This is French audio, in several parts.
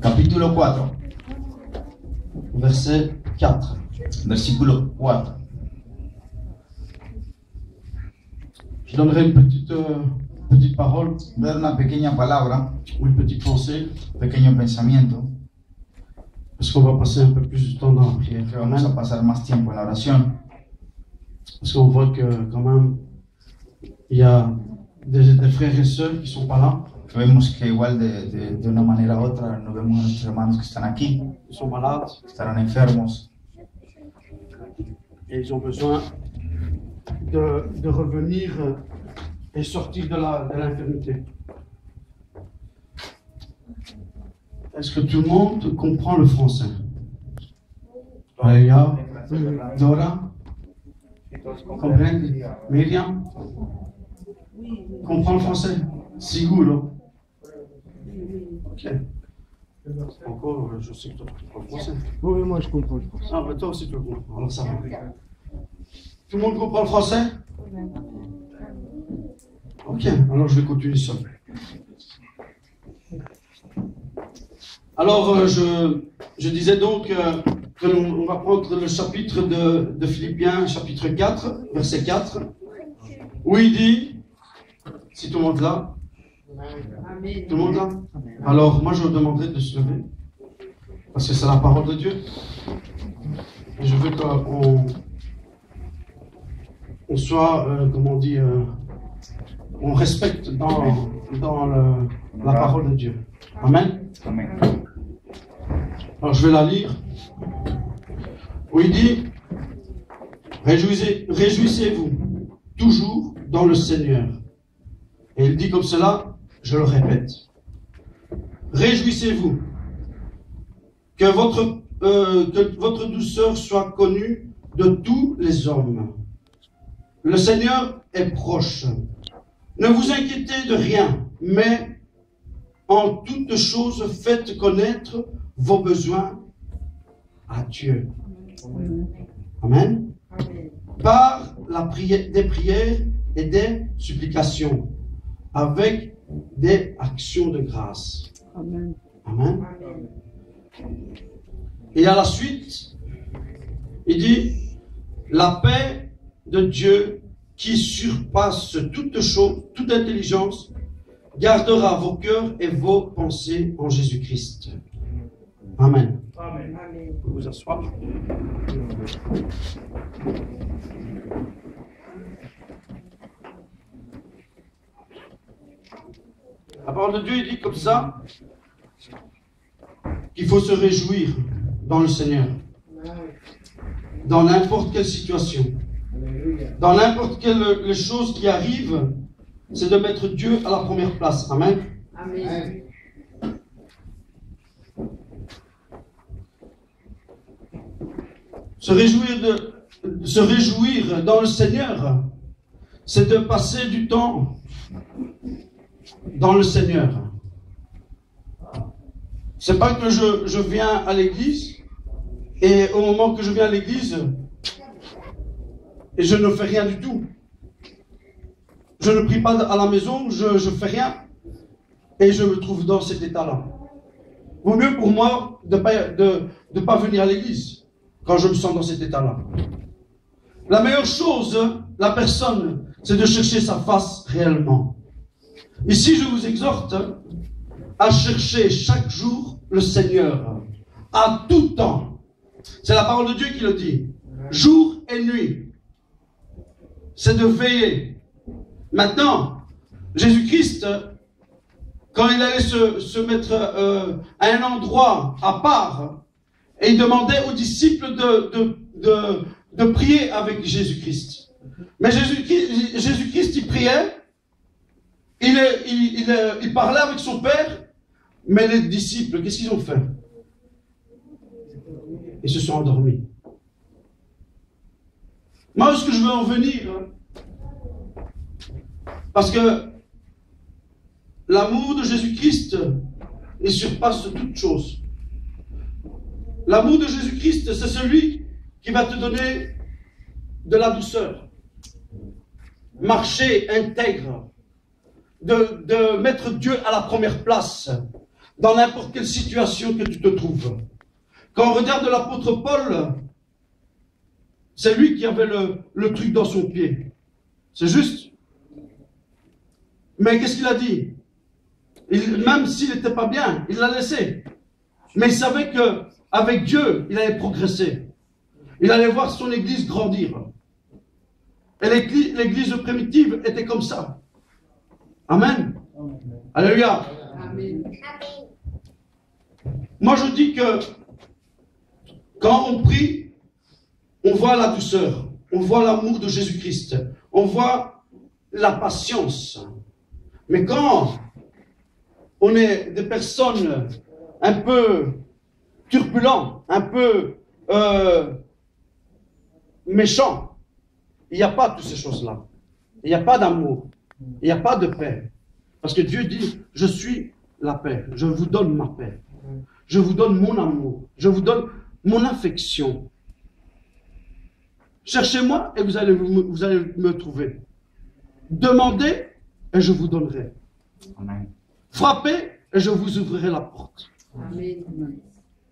Capítulo 4, verset 4. versículo 4. Je donnerai une petite parole Voy a dar una pequeña palabra, ou une petite pensée, un pequeño pensamiento, parce qu'on va passer un peu plus de temps dans la prière. que vamos a pasar más tiempo en la oración. Parce qu'on voit que quand même, il y a des frères et sœurs qui sont pas là, Vemos que igual de una manera u otra no vemos a nuestros hermanos que están aquí, ils sont malades que estarán enfermos et ils ont besoin de revenir et sortir de l'infirmité. Est-ce que tout le monde comprend le français? Aya, Dora, comprende? Myriam, comprend le français? Siguro. Ok. Encore, je sais que toi tu comprends le français. Oui, moi je comprends le français. Ah, mais toi aussi tu le comprends. Alors ça va. Tout le monde comprend le français? Ok, alors je vais continuer seul. Alors, je disais donc que l'on va prendre le chapitre de Philippiens, chapitre 4, verset 4, où il dit, si tout le monde là, tout le monde là? Alors, moi je vous demanderai de se lever, parce que c'est la parole de Dieu. Et je veux qu'on soit, comment on dit, on respecte dans la parole de Dieu. Amen. Amén. Alors je vais la lire. Où il dit, réjouissez-vous toujours dans le Seigneur. Et il dit comme cela, je le répète. Réjouissez-vous. Que votre douceur soit connue de tous les hommes. Le Seigneur est proche. Ne vous inquiétez de rien, mais en toutes choses, faites connaître vos besoins à Dieu. Amen. Par des prières et des supplications, avec des actions de grâce. Amen. Amen. Et à la suite, il dit, la paix de Dieu qui surpasse toute chose, toute intelligence, gardera vos cœurs et vos pensées en Jésus-Christ. Amen. Amen. Vous pouvez vous asseoir. La parole de Dieu il dit comme ça qu'il faut se réjouir dans le Seigneur, dans n'importe quelle situation, dans n'importe quelle chose qui arrive, c'est de mettre Dieu à la première place. Amen. Amen. Se réjouir dans le Seigneur, c'est de passer du temps dans le Seigneur. C'est pas que je viens à l'église et au moment que je viens à l'église et je ne fais rien du tout. Je ne prie pas à la maison, je fais rien et je me trouve dans cet état-là. Vaut mieux pour moi de pas venir à l'église quand je me sens dans cet état-là. La meilleure chose, la personne, c'est de chercher sa face réellement. Ici, je vous exhorte à chercher chaque jour le Seigneur, à tout temps. C'est la parole de Dieu qui le dit. Jour et nuit. C'est de veiller. Maintenant, Jésus-Christ, quand il allait se mettre à un endroit à part, et il demandait aux disciples de prier avec Jésus-Christ. Mais Jésus-Christ, il priait, il parlait avec son Père, mais les disciples, qu'est-ce qu'ils ont fait? Ils se sont endormis. Moi, est-ce que je veux en venir? Parce que l'amour de Jésus-Christ, il surpasse toute chose. L'amour de Jésus-Christ, c'est celui qui va te donner de la douceur. Marcher intègre. De mettre Dieu à la première place. dans n'importe quelle situation que tu te trouves. Quand on regarde l'apôtre Paul, c'est lui qui avait le truc dans son pied. C'est juste. Mais qu'est-ce qu'il a dit? Même s'il n'était pas bien, il l'a laissé. Mais il savait qu'avec Dieu, il allait progresser. Il allait voir son église grandir. Et l'église primitive était comme ça. Amen. Alléluia. Amen. Moi, je dis que quand on prie, on voit la douceur, on voit l'amour de Jésus-Christ, on voit la patience. Mais quand on est des personnes un peu turbulentes, un peu méchants, il n'y a pas toutes ces choses-là. Il n'y a pas d'amour, il n'y a pas de paix. Parce que Dieu dit, je suis la paix, je vous donne ma paix. Je vous donne mon amour, je vous donne mon affection. Cherchez-moi et vous allez me trouver. Demandez et je vous donnerai. Amen. Frappez et je vous ouvrirai la porte. Amen.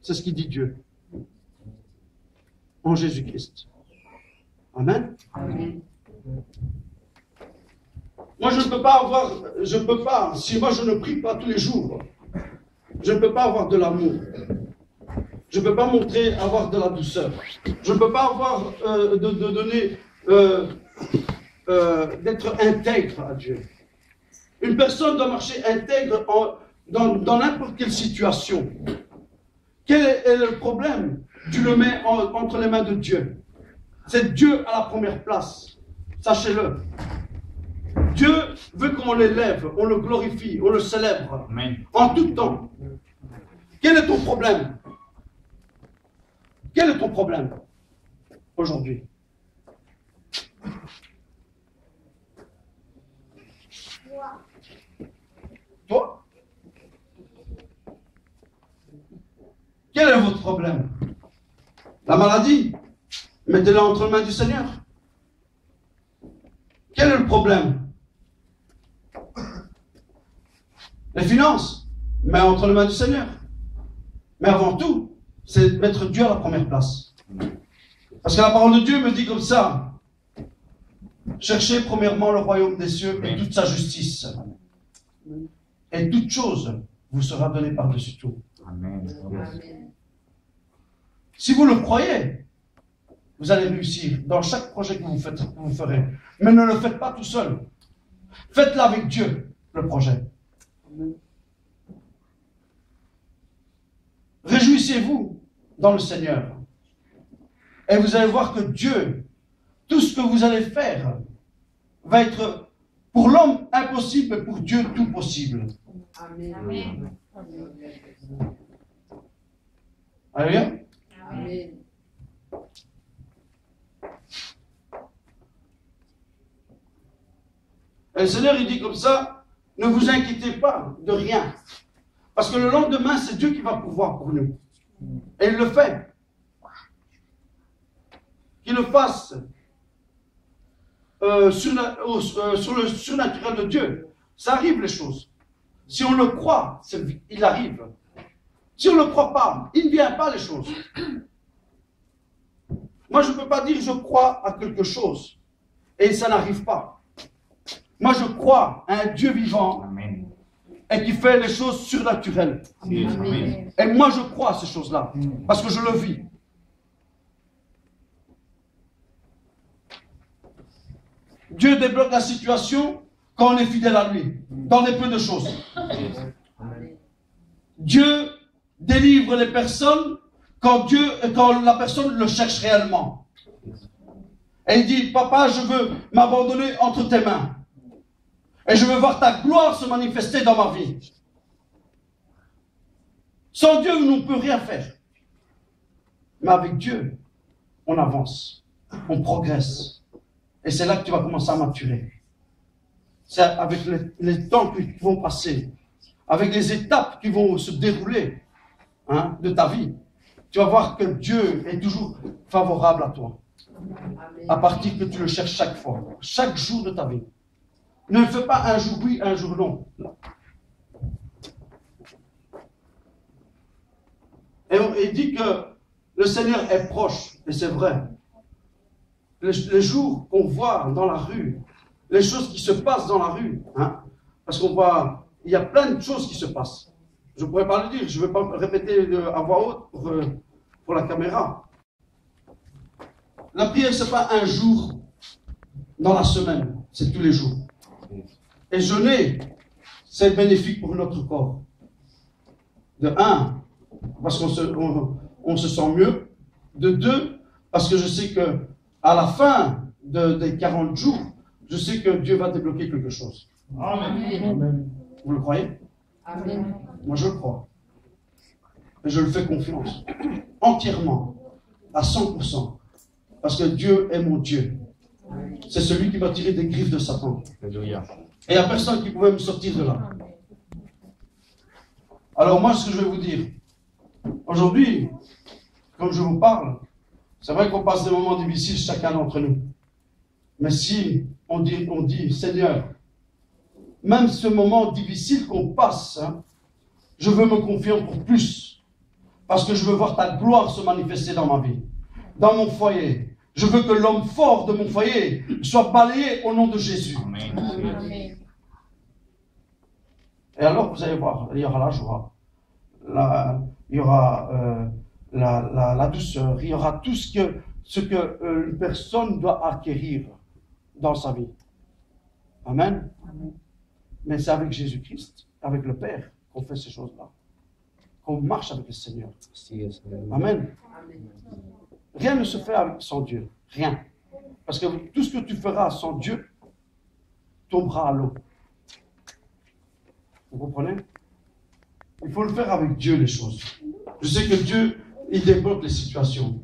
C'est ce qu'il dit Dieu. En Jésus-Christ. Amen. Amen. Moi, je ne peux pas, si moi je ne prie pas tous les jours, je ne peux pas avoir de l'amour. Je ne peux pas avoir de la douceur. Je ne peux pas avoir d'être intègre à Dieu. Une personne doit marcher intègre dans n'importe quelle situation. Quel est le problème? Tu le mets entre les mains de Dieu. C'est Dieu à la première place. Sachez-le. Dieu veut qu'on l'élève, on le glorifie, on le célèbre. Amen. En tout temps. Quel est ton problème? Quel est ton problème aujourd'hui? Toi? Quel est votre problème? La maladie? Mettez-la entre les mains du Seigneur. Quel est le problème? Les finances? Mais entre les mains du Seigneur. Mais avant tout, c'est mettre Dieu à la première place. Parce que la parole de Dieu me dit comme ça. Cherchez premièrement le royaume des cieux et toute sa justice. Et toute chose vous sera donnée par-dessus tout. Amen. Amen. Si vous le croyez, vous allez réussir dans chaque projet que vous ferez. Mais ne le faites pas tout seul. Faites-le avec Dieu, le projet. Réjouissez-vous dans le Seigneur. Et vous allez voir que Dieu, tout ce que vous allez faire, va être pour l'homme impossible et pour Dieu tout possible. Amen. Amen. Alléluia. Amen. Et le Seigneur, il dit comme ça, ne vous inquiétez pas de rien. Parce que le lendemain, c'est Dieu qui va pouvoir pour nous. Et il le fait. Qu'il le fasse sur le surnaturel de Dieu. Ça arrive les choses. Si on le croit, il arrive. Si on ne le croit pas, il ne vient pas les choses. Moi, je ne peux pas dire je crois à quelque chose et ça n'arrive pas. Moi, je crois à un Dieu vivant Amen. et qui fait les choses surnaturelles. Amen. Et moi, je crois à ces choses-là parce que je le vis. Dieu débloque la situation quand on est fidèle à lui, dans les peu de choses. Dieu délivre les personnes quand la personne le cherche réellement. Et il dit, papa, je veux m'abandonner entre tes mains. Et je veux voir ta gloire se manifester dans ma vie. Sans Dieu, on ne peut rien faire. Mais avec Dieu, on avance, on progresse. Et c'est là que tu vas commencer à maturer. C'est avec les temps qui vont passer, avec les étapes qui vont se dérouler de ta vie. Tu vas voir que Dieu est toujours favorable à toi. À partir que tu le cherches chaque fois, chaque jour de ta vie. Ne fais pas un jour oui, un jour non. Et il dit que le Seigneur est proche, et c'est vrai. Les jours qu'on voit dans la rue, les choses qui se passent dans la rue, hein, parce qu'on voit, il y a plein de choses qui se passent. Je ne pourrais pas le dire, je ne vais pas répéter à voix haute pour la caméra. La prière, ce n'est pas un jour dans la semaine, c'est tous les jours. Et jeûner, c'est bénéfique pour notre corps. De un, parce qu'on se sent mieux. De deux, parce que je sais que à la fin des 40 jours, je sais que Dieu va débloquer quelque chose. Amen. Vous le croyez? Amen. Moi, je le crois. Et je le fais confiance. Entièrement. À 100%. Parce que Dieu est mon Dieu. C'est celui qui m'a tiré des griffes de Satan. Alléluia. Et il n'y a personne qui pouvait me sortir de là. Alors moi, ce que je vais vous dire, aujourd'hui, comme je vous parle, c'est vrai qu'on passe des moments difficiles chacun d'entre nous. Mais si on dit, Seigneur, même ce moment difficile qu'on passe, hein, je veux me confier pour plus. Parce que je veux voir ta gloire se manifester dans ma vie, dans mon foyer. Je veux que l'homme fort de mon foyer soit balayé au nom de Jésus. Amen. Amen. Et alors, vous allez voir, il y aura la joie, il y aura la douceur, il y aura tout ce que une personne doit acquérir dans sa vie. Amen. Amen. Mais c'est avec Jésus-Christ, avec le Père, qu'on fait ces choses-là. Qu'on marche avec le Seigneur. Amen. Amen. Rien ne se fait sans Dieu. Rien. Parce que tout ce que tu feras sans Dieu tombera à l'eau. Vous comprenez? Il faut le faire avec Dieu, les choses. Je sais que Dieu, il débloque les situations.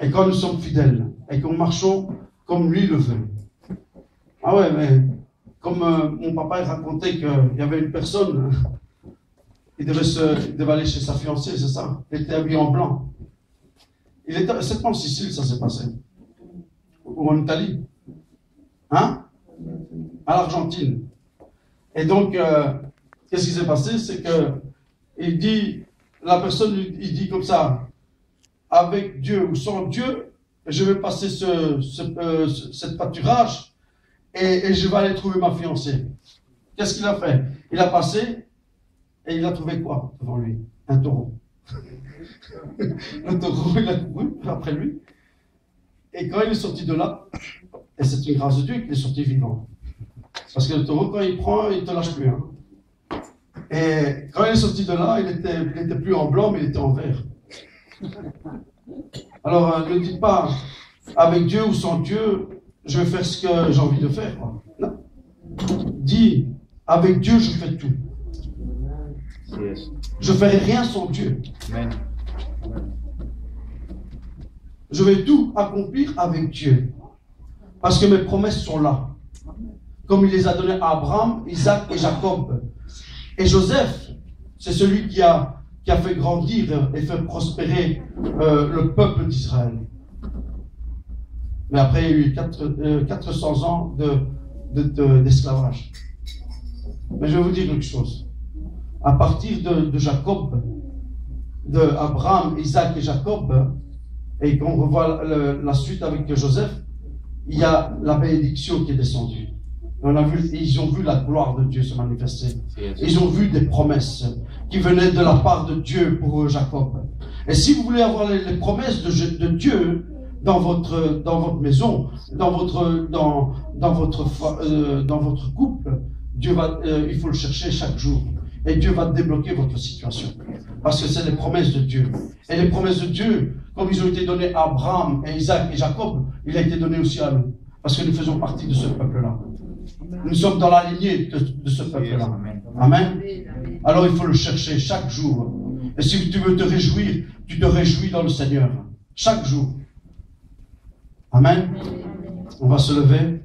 Et quand nous sommes fidèles, et qu'on marchons comme lui le veut. Ah ouais, mais comme mon papa il racontait qu'il y avait une personne, il devait aller chez sa fiancée, c'est ça? Il était habillé en blanc. C'est pas en Sicile, ça s'est passé. Ou en Italie. Hein? À l'Argentine. Et donc, qu'est-ce qui s'est passé? C'est que la personne, il dit comme ça, avec Dieu ou sans Dieu, je vais passer cette pâturage et je vais aller trouver ma fiancée. Qu'est-ce qu'il a fait? Il a passé et il a trouvé quoi devant lui? Un taureau. Le taureau, il a couru après lui. Et quand il est sorti de là, et c'est une grâce de Dieu qu'il est sorti vivant. Parce que le taureau, quand il prend, il ne te lâche plus. Hein. Et quand il est sorti de là, il était plus en blanc, mais il était en vert. Alors, ne dites pas, avec Dieu ou sans Dieu, je vais faire ce que j'ai envie de faire. Quoi. Non. Dis, avec Dieu, je fais tout. Je ne ferai rien sans Dieu. Amen. Je vais tout accomplir avec Dieu. Parce que mes promesses sont là. Comme il les a données à Abraham, Isaac et Jacob. Et Joseph, c'est celui qui a fait grandir et fait prospérer le peuple d'Israël. Mais après, il y a eu 400 ans d'esclavage. Mais je vais vous dire quelque chose. À partir de Jacob, de Abraham, Isaac et Jacob, et qu'on revoit la suite avec Joseph, il y a la bénédiction qui est descendue. Ils ont vu la gloire de Dieu se manifester. Ils ont vu des promesses qui venaient de la part de Dieu pour Jacob. Et si vous voulez avoir les promesses de Dieu dans votre maison, dans votre couple, il faut le chercher chaque jour. Et Dieu va débloquer votre situation. Parce que c'est les promesses de Dieu. Et les promesses de Dieu, comme ils ont été données à Abraham et Isaac et Jacob, il a été donné aussi à nous. Parce que nous faisons partie de ce peuple-là. Nous sommes dans la lignée de ce peuple-là. Amen. Alors il faut le chercher chaque jour. Et si tu veux te réjouir, tu te réjouis dans le Seigneur. Chaque jour. Amen. On va se lever.